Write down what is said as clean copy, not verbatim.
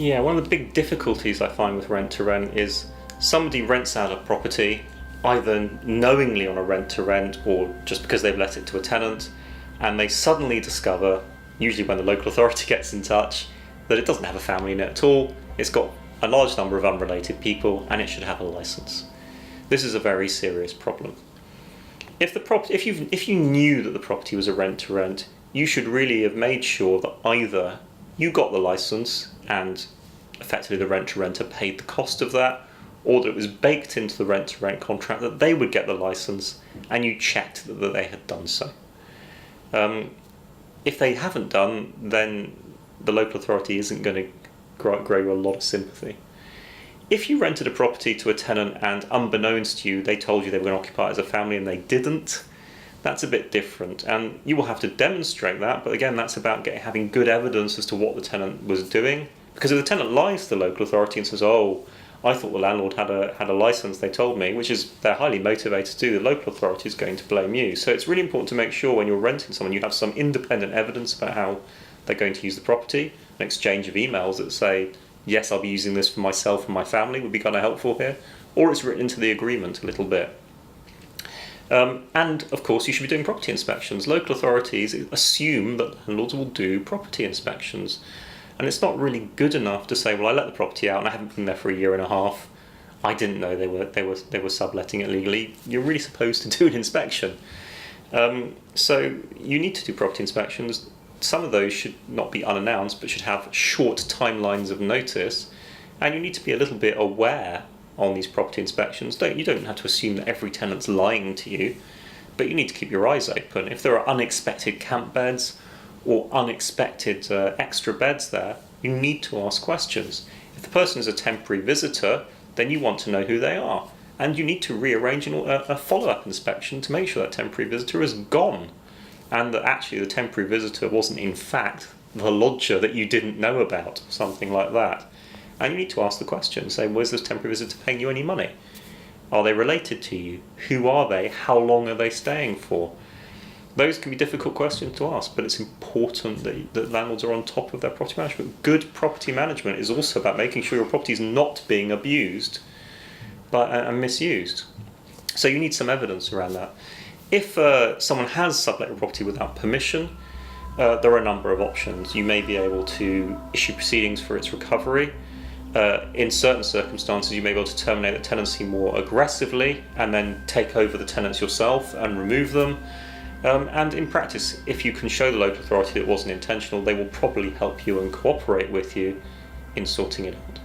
Yeah, one of the big difficulties I find with rent to rent is somebody rents out a property either knowingly on a rent to rent or just because they've let it to a tenant, and they suddenly discover, usually when the local authority gets in touch, that it doesn't have a family in it at all. It's got a large number of unrelated people and it should have a license. This is a very serious problem. If you knew that the property was a rent to rent, you should really have made sure that either you got the license and effectively the rent to renter paid the cost of that, or that it was baked into the rent to rent contract that they would get the license and you checked that they had done so. If they haven't done, then the local authority isn't going to grow you a lot of sympathy. If you rented a property to a tenant and unbeknownst to you they told you they were going to occupy it as a family and they didn't, that's a bit different, and you will have to demonstrate that. But again, that's about having good evidence as to what the tenant was doing, because if the tenant lies to the local authority and says, oh, I thought the landlord had a license, they told me, which is they're highly motivated to do, the local authority is going to blame you. So it's really important to make sure when you're renting someone you have some independent evidence about how they're going to use the property. An exchange of emails that say, yes, I'll be using this for myself and my family would be kind of helpful here, or it's written into the agreement a little bit. And of course you should be doing property inspections. Local authorities assume that landlords will do property inspections, and it's not really good enough to say, well, I let the property out and I haven't been there for a year and a half, I didn't know they were subletting it legally. You're really supposed to do an inspection. So you need to do property inspections. Some of those should not be unannounced, but should have short timelines of notice, and you need to be a little bit aware on these property inspections. You don't have to assume that every tenant's lying to you, but you need to keep your eyes open. If there are unexpected camp beds or unexpected extra beds there, you need to ask questions. If the person is a temporary visitor, then you want to know who they are, and you need to rearrange a follow-up inspection to make sure that temporary visitor is gone, and that actually the temporary visitor wasn't in fact the lodger that you didn't know about, something like that. And you need to ask the question, say, was this temporary visitor paying you any money? Are they related to you? Who are they? How long are they staying for? Those can be difficult questions to ask, but it's important that landlords are on top of their property management. Good property management is also about making sure your property is not being abused and misused. So you need some evidence around that. If someone has sublet your property without permission, there are a number of options. You may be able to issue proceedings for its recovery. In certain circumstances, you may be able to terminate the tenancy more aggressively and then take over the tenants yourself and remove them. And in practice, if you can show the local authority that it wasn't intentional, they will probably help you and cooperate with you in sorting it out.